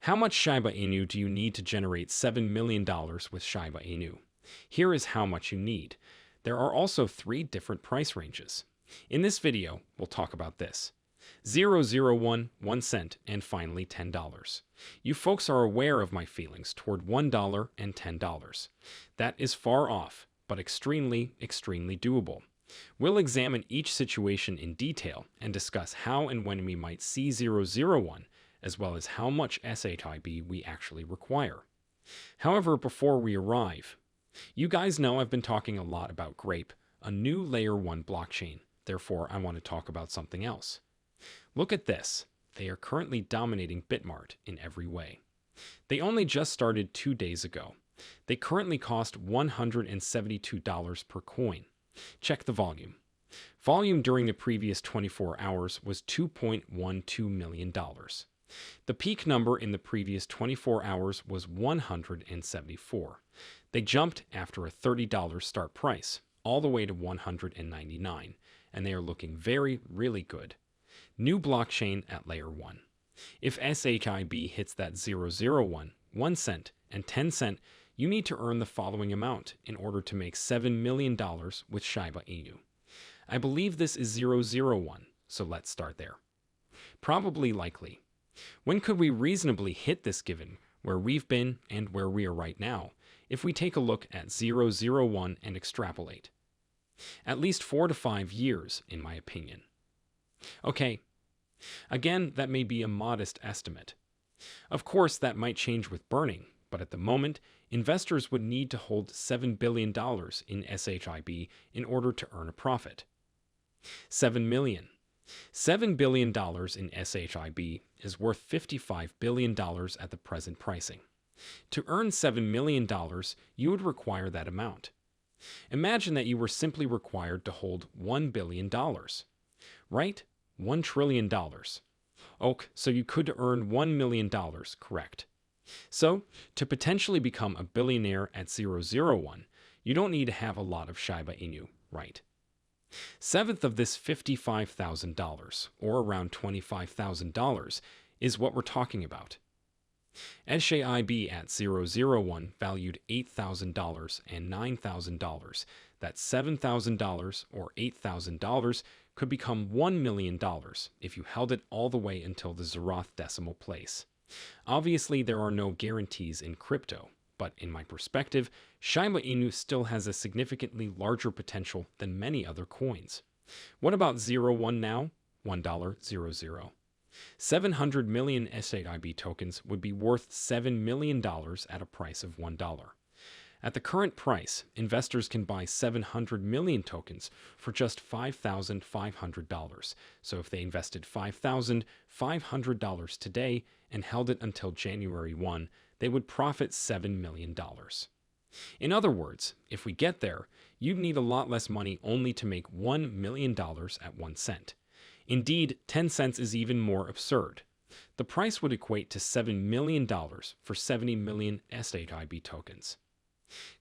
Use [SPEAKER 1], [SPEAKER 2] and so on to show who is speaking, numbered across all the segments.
[SPEAKER 1] How much Shiba Inu do you need to generate $7 million with Shiba Inu? Here is how much you need. There are also 3 different price ranges. In this video, we'll talk about this. 001, 1 cent, and finally $10. You folks are aware of my feelings toward $1 and $10. That is far off, but extremely, extremely doable. We'll examine each situation in detail and discuss how and when we might see 001, as well as how much SHIB we actually require. However, before we arrive, you guys know I've been talking a lot about Grape, a new Layer 1 blockchain. Therefore, I want to talk about something else. Look at this. They are currently dominating Bitmart in every way. They only just started 2 days ago. They currently cost $172 per coin. Check the volume. Volume during the previous 24 hours was $2.12 million. The peak number in the previous 24 hours was 174. They jumped after a $30 start price, all the way to 199, and they are looking really good. New blockchain at Layer 1. If SHIB hits that 001, 1 cent, and 10 cent, you need to earn the following amount in order to make $7 million with Shiba Inu. I believe this is 001, so let's start there. Probably likely. When could we reasonably hit this given where we've been and where we are right now if we take a look at 001 and extrapolate? At least 4 to 5 years, in my opinion. Okay, again, that may be a modest estimate. Of course, that might change with burning, but at the moment, investors would need to hold $7 billion in SHIB in order to earn a profit. $7 million. $7 billion in SHIB is worth $55 billion at the present pricing. To earn $7 million, you would require that amount. Imagine that you were simply required to hold $1 billion. Right? $1 trillion. Okay, so you could earn $1 million, correct. So, to potentially become a billionaire at 001, you don't need to have a lot of Shiba Inu, right? 1/7 of this $55,000, or around $25,000, is what we're talking about. SHIB at 001 valued $8,000 and $9,000. That's $7,000 or $8,000 could become $1 million if you held it all the way until the zeroth decimal place. Obviously, there are no guarantees in crypto, but in my perspective, Shiba Inu still has a significantly larger potential than many other coins. What about 01 now? $1.00. 700 million SHIB tokens would be worth $7 million at a price of $1. At the current price, investors can buy 700 million tokens for just $5,500. So if they invested $5,500 today and held it until January 1, they would profit $7 million. In other words, if we get there, you'd need a lot less money only to make $1 million at 1 cent. Indeed, 10 cents is even more absurd. The price would equate to $7 million for 70 million SHIB tokens.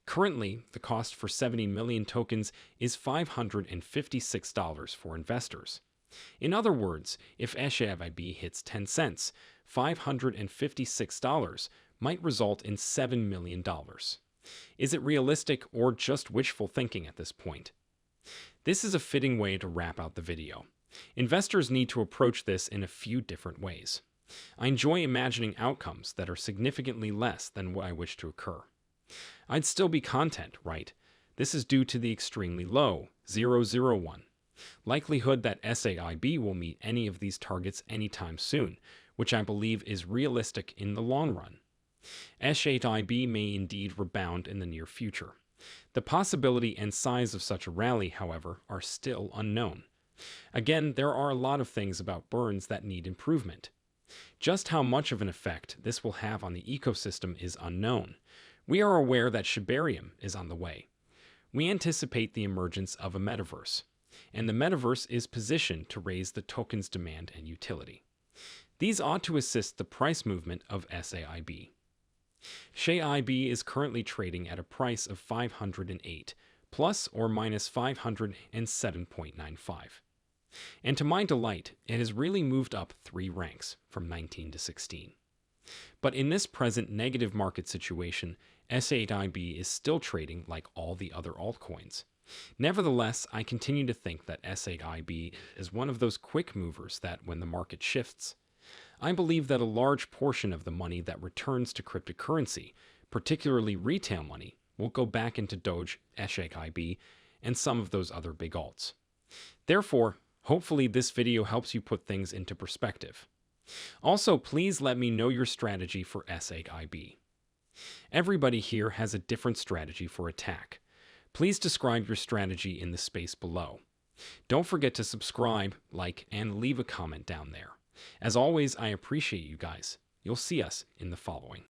[SPEAKER 1] Currently, the cost for 70 million tokens is $556 for investors. In other words, if SHIB hits 10 cents, $556 might result in $7 million. Is it realistic or just wishful thinking at this point? This is a fitting way to wrap out the video. Investors need to approach this in a few different ways. I enjoy imagining outcomes that are significantly less than what I wish to occur. I'd still be content, right? This is due to the extremely low 001 likelihood that SHIB will meet any of these targets anytime soon, which I believe is realistic in the long run. SHIB may indeed rebound in the near future. The possibility and size of such a rally, however, are still unknown. Again, there are a lot of things about burns that need improvement. Just how much of an effect this will have on the ecosystem is unknown. We are aware that Shibarium is on the way. We anticipate the emergence of a metaverse, and the metaverse is positioned to raise the token's demand and utility. These ought to assist the price movement of SHIB. SHIB is currently trading at a price of 508, plus or minus 507.95. And to my delight, it has really moved up 3 ranks from 19 to 16. But in this present negative market situation, SHIB is still trading like all the other altcoins. Nevertheless, I continue to think that SHIB is one of those quick movers that, when the market shifts, I believe that a large portion of the money that returns to cryptocurrency, particularly retail money, will go back into Doge, SHIB, and some of those other big alts. Therefore, hopefully this video helps you put things into perspective. Also, please let me know your strategy for SHIB. Everybody here has a different strategy for attack. Please describe your strategy in the space below. Don't forget to subscribe, like, and leave a comment down there. As always, I appreciate you guys. You'll see us in the following.